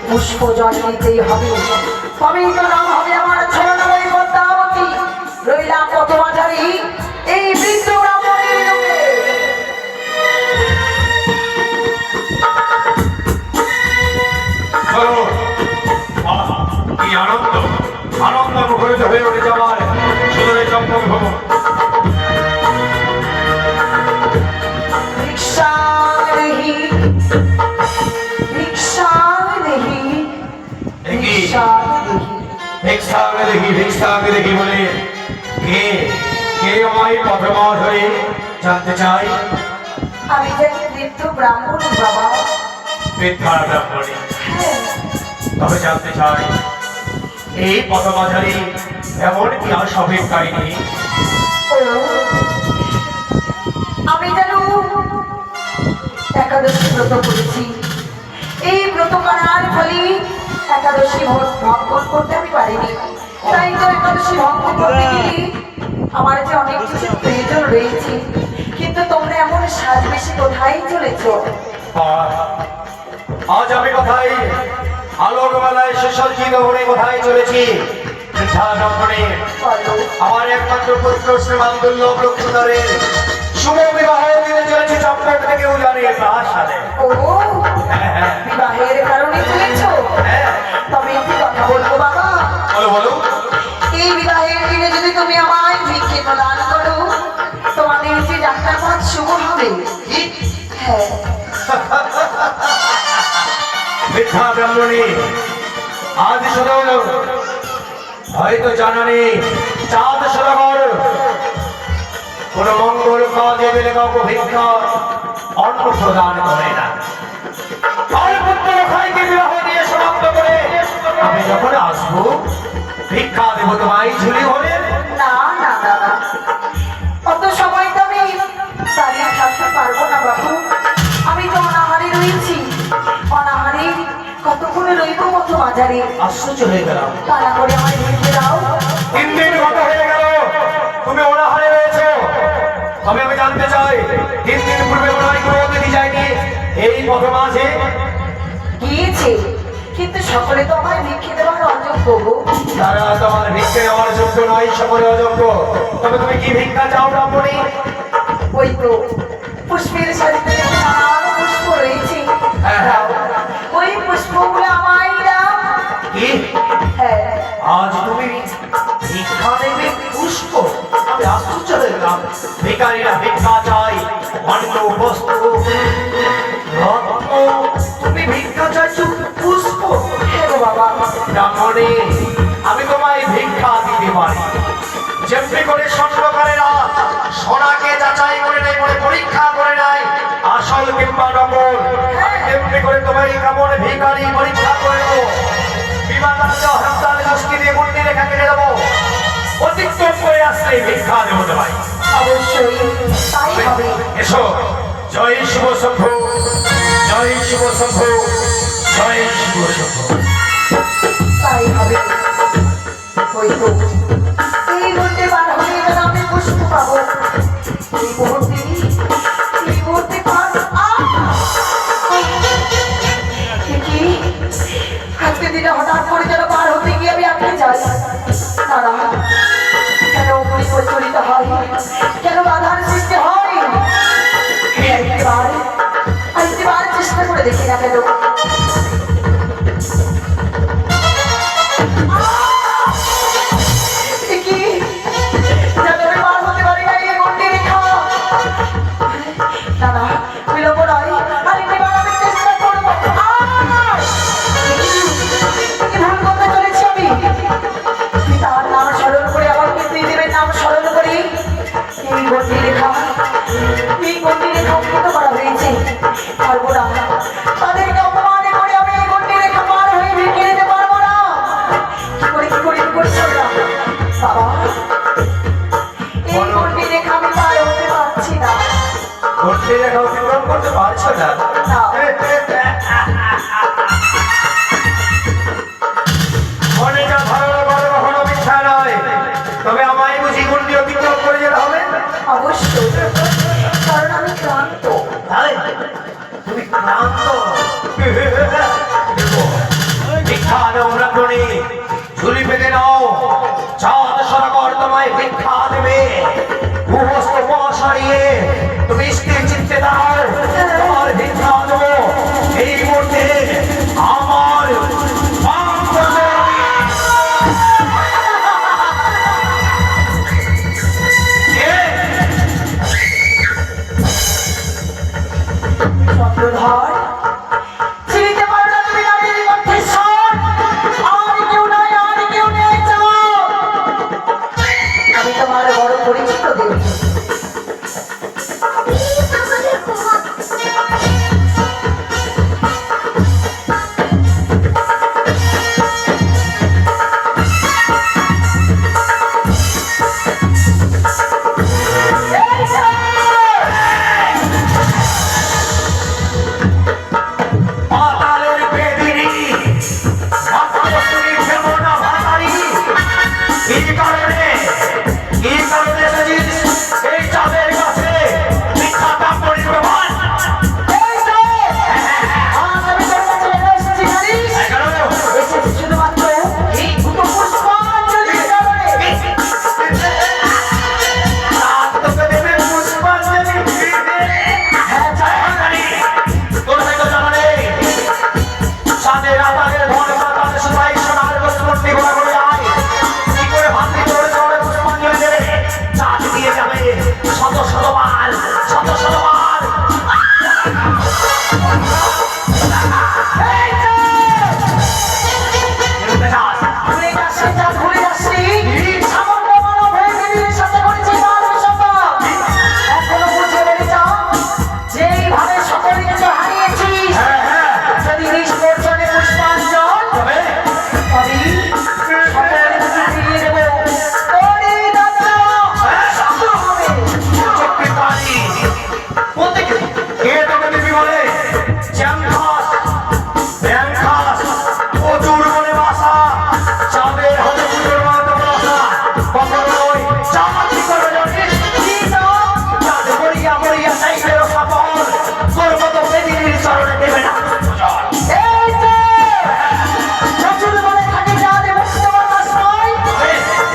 পুষ্প জল দিতেই হবে, তবেই তো নাম হবে আমার ছলনাময়ী পদ্মাবতী। রইলাম কত বাজারে এই বৃদ্ধ ব্রাহ্মণের লোকে। কি আনন্দ, আনন্দ মুখরিত হয়ে উঠে যাওয়ার সুন্দর চম্পক ভবন। भिक्षा नहीं, भिक्षा नहीं, भिक्षा नहीं। ভিক্ষাকে দেখি বলে কে কে আমায় পথমার হয়ে জানতে চাই। আমি যে বৃদ্ধ ব্রাহ্মণ বাবা। বৃদ্ধা ব্রাহ্মণী, হ্যাঁ, তবে জানতে চাই এই পথমাঝারি এমন কি অস্বাভাবিক কাহিনী? ও, আমি যেন একাদশী ব্রত করেছি। এই ব্রত করার ফলে একাদশী ভঙ্গন করতে আমি পারিনি। তাই তো একাদশী ভঙ্গন করতে গেলে আমার যে অনেক কিছু প্রয়োজন রয়েছে, কিন্তু তোমরা এমন সাজবেশে কোথায় চলেছো? আজ আমি কোথায় আলোকবেলায় সুসজ্জিত হয়ে কোথায় চলেছি? বৃদ্ধা ব্রাহ্মণী, আমার একমাত্র পুত্র শ্রীমান দুর্লভ লক্ষ্মীধরের শুভ বিবাহের দিনে চলেছে চম্পক থেকে উজানের প্রাসাদে। ও, বিবাহের কারণে চলেছো? তবে একটি কথা বলবো বাবা। বলো বলো। এই বিবাহের দিনে যদি তুমি আমায় ভিক্ষে প্রদান করো, তোমাদের যে যাত্রা পথ শুভ হবে। হ্যাঁ, বৃদ্ধা ব্রাহ্মণী, আজ শুধু হয়তো জানা নেই চাঁদ সদাগর কোন মঙ্গল কাজে বেলে কাউকে ভিক্ষা অন্ন প্রদান করে না। আর পুত্র লোখাইকে বিবাহ দিয়ে সমাপ্ত করে আমি যখন আসবো ভিক্ষা দেবো তোমায় ঝুলি হলে। না না না না, অত সময় তো আমি দাঁড়িয়ে থাকতে পারবো না বাবু। আমি তো অনাহারে রয়েছি, অনাহারে কতক্ষণে রইব মতো বাজারে। আশ্চর্য হয়ে গেলাম, তারা করে আমায় ভিক্ষে দাও। 3 দিন গত হয়ে গেল তুমি অনাহারে রয়েছো। তবে আমি জানতে চাই 3 দিন পূর্বে মনে হয় কোনো অতিথি যায়নি এই পথে মাঝে? গিয়েছে, কিন্তু সকলে তো আমায় ভিক্ষে দেওয়ার অযোগ্য গো। তারা তোমার ভিক্ষে নেওয়ার যোগ্য নয়, সকলে অযোগ্য। তবে তুমি কি ভিক্ষা চাও ব্রাহ্মণী? ওই তো পুষ্পের সারিতে দেখে নানান পুষ্প রয়েছে। হ্যাঁ, হ্যাঁ। ওই পুষ্পগুলো আমায় দাও। কি হ্যাঁ, আজ তুমি ভিক্ষা দেবে পুষ্প? আমি আশ্চর্য হয়ে গেলাম। ভিখারিরা ভিক্ষা চাই, অন্ন বস্ত্র রত্ন, তুমি ভিক্ষা চাইছো পুষ্প? হ্যাঁ গো বাবা। ব্রাহ্মণী, আমি তোমায় ভিক্ষা দিতে পারি। যেমনি করে স্বর্ণকারেরা সোনাকে যাচাই করে নেয়, করে পরীক্ষা করে নেয় আসল কিংবা নকল, তেমনি করে তোমার এই কেমন ভিখারি পরীক্ষা করে নেবো। বিমানবন্দরে হরতাল গোষ্ঠী দিয়ে মন্দির রেখা কেটে দেবো। অতিক্রম করে আসলে ভিক্ষা দেবো তোমায়। অবশ্যই তাই হবে। এসো। জয় শিব শম্ভু, জয় শিব শম্ভু, জয় শিব শম্ভু। তাই হবে। ওই তো এই মুহূর্তে বার হয়ে গেলে আমি পুষ্প পাবো। এই মুহূর্তে পার। কি আজকে দিনে হঠাৎ করে যেন পার হতে গিয়ে আমি আটকে যাই। তারা কেন পরিচলিত হয়, কেন বাধার সৃষ্টি হয়? একবার চেষ্টা করে দেখি না কেন। এই চাঁদের আতারের ধন পাতালে সবাই সোনার বস্ত্রটি ঘোরা করে আয় কি করে ভাবলি তোর চড়ে পুষ্পাঞ্জলি দেবে চাঁদ দিয়ে যাবে শত শতবার শত শতবার ঘুরে যাচ্ছে যা ঘুরে যাচ্ছি সামান্য মানব হয়ে পৃথিবীর সাথে করেছি তার অভিশাপ। এখনো বুঝে বেড়ে যাও যে এইভাবে সকলে কিছু হারিয়েছিস যদি নিষ্কর্ষণে পুষ্পাঞ্জল তবে সকলে কিছু ফিরিয়ে দেবো তোরই দাদা সফল হবে। চক্রে পানি বলতে কে তোকে দেবী বলে চ্যাংখাস ব্যাংখাস প্রচুর বলে বাসা চাঁদের হাতে পুজোর মতো বাসা কখনো নয় চাঁদ কি করে জানিস কি সব? চাঁদ মরিয়া মরিয়া চাইলেও সফল তোর মতো পৃথিবীর চরণে দেবে না এই যে প্রচুর বলে থাকে যাদের মুক্ত বাতাস নয়,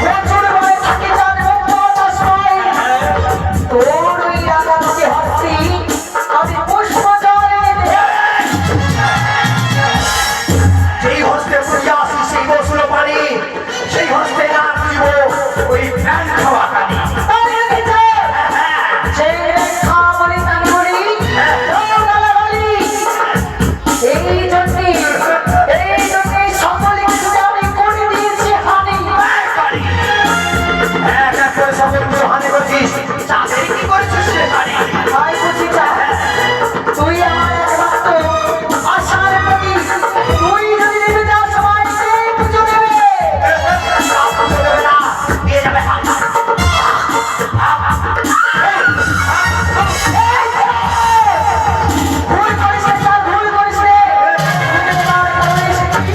প্রচুর বলে থাকে যাদের মুক্ত বাতাস নয়, তোর ওই আগামীকে হস্তি আমি পুষ্প জল এনে দেব। যেই হস্তে পূজা আসি সেই বসুলো পানি সেই হস্তে না দিব ওই প্যান খাওয়া কানি তাই রেখেছে, সেই রেখা বলি তানি বলি, ও গালাগালি। এই জন্যেই সকলে কিছু আমি করে দিয়েছি হানি। এক এক করে সকল কিছু হানি করছিস চাঁদের কি করেছিস রে কানি তাই বুঝি যা, তুই আমার একমাত্র আশার প্রতীক। তুই যদি নেমে যাস সবাই সেই পুজো দেবে। দেবে না দিয়ে যাবে হাত ভুল করিস রে চাল, ভুল করিস রে। পুজো দেবার কারণে এসেছি।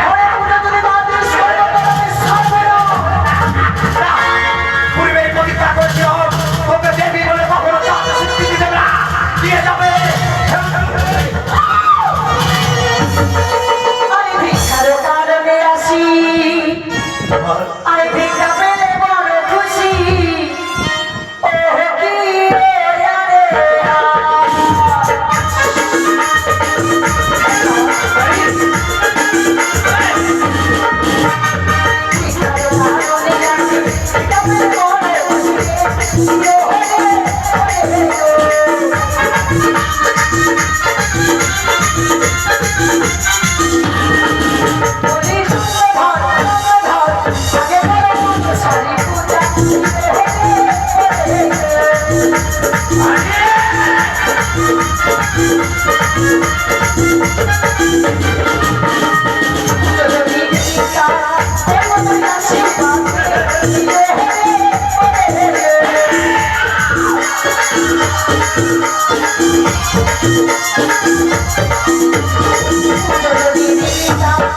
ঘরে পুজো যদি বাদ দিস, করবো তো আমি সর্বনাশ। পূর্বের প্রতিজ্ঞা করছি তোকে দেবী বলে কখনো চাঁদ স্বীকৃতি দেবে না দিয়ে যাবে আরে ভিক্ষার কারণে আসি, আরে ভিক্ষা পেলে বড় খুশি। ও কি রে আরে ভিক্ষার কারণে আসি, ভিক্ষা পেলে বড় খুশি। ও বলি সুন্দর ধর আগে বড় মন্দ সারি পূজা। যদি ভিক্ষা দেব তুই আশীর্বাদ যদি ভিক্ষা দেব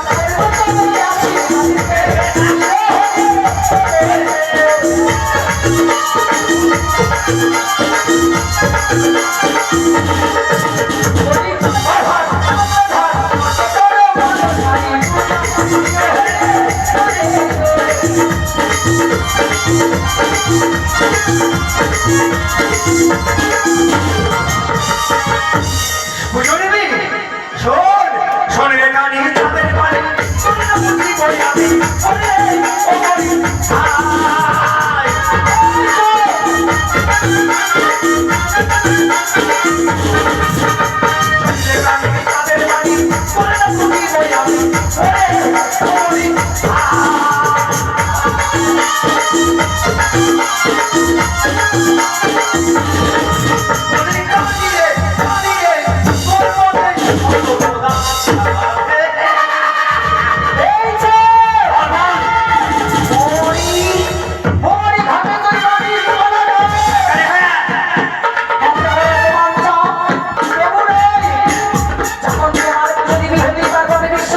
তুই বুঝো নিবি শোন শোন রে কানি চাঁদের পানি শোন না বুঝি কই আমি ওরে ও বলি হায় রে কানি চাঁদের পানি শোন না বুঝি কই আমি ওরে ও বলি এই যে ওই ওই ঘাটে তুই বাড়ি বলা যাবে এত বড় রোমাঞ্চ দেবো রে। যখন তোমার যদি বিরোধী পার্বণে বিশ্ব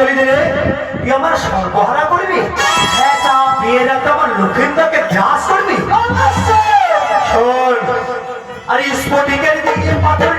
অঞ্জলি দিলে তুই আমার সর্বহারা করবি? হ্যাঁ চাঁদ, বিয়ের রাতে আমার লক্ষ্মীন্দরকে গ্রাস করবি? শোন, আরে স্ফটিকের দিকে পাথর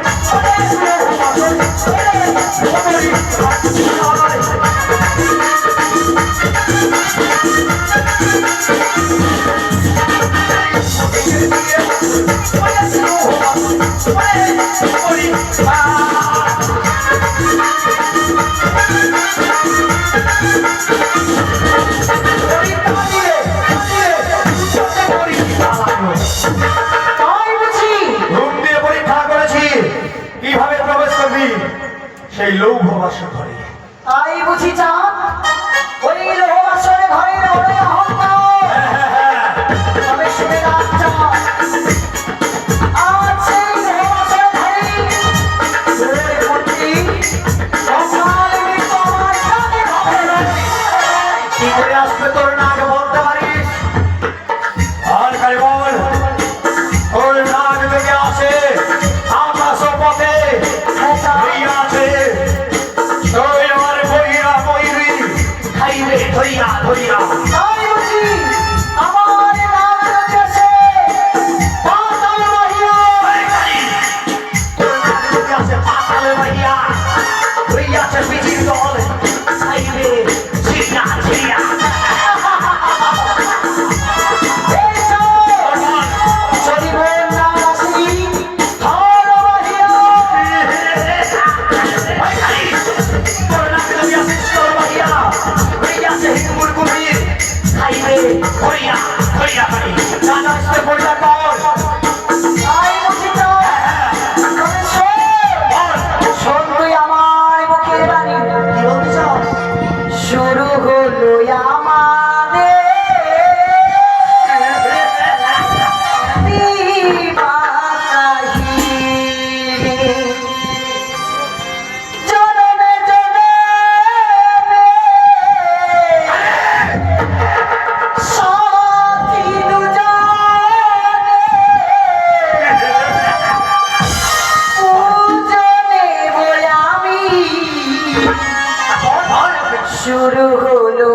তাই বুঝি? রূপ দিয়ে পরীক্ষা করেছি কিভাবে প্রবেশ করবি সেই লৌহ বাসর ঘরে। তাই বুঝি চাঁদ? ওই লোহাসরে ঘরের ওরে অহংকার। তবে শুনে রাখ চাঁদ, আজ সেই লোহাসরে ঘরে তোর প্রতি সকাল মৃত্যু আমার কানে হবে। কি করে আসবে তোর নাক বলতে পারিস? আর কারে বল, ওর নাক থেকে আসে আকাশ পথে হ্যাঁ চাঁদ, হইয়া আছে তুই আমার বইরা বইরি খাইবে ধইয়া ধইয়া। তাই বুঝি? আমার নাম রয়েছে পাতাল বাহিয়া। তোর নাক থেকে আসে পাতালে হইয়া হইয়া আছে পিছির দল খাইবে ছিড়িয়া ছিড়িয়া। এই চাঁদ, যদি বল না আসি ধর বাহিয়া। তোর নাক থেকে আসে তোর হইয়া হইয়া আছে হিন্দুর কুমির খাইবে ধইয়া ধইয়া খাই। দাদা আসতে পড়লা কর তাই বুঝি চাঁদ? তবে শোন, শোন তুই আমার বুকের বাণী। কি বলতে চাও? শুরু হলো আমাদের দিবাকাহিনী। জনমে জনমে সাথী দুজনে পূজনে বই আমি। শুরু হলো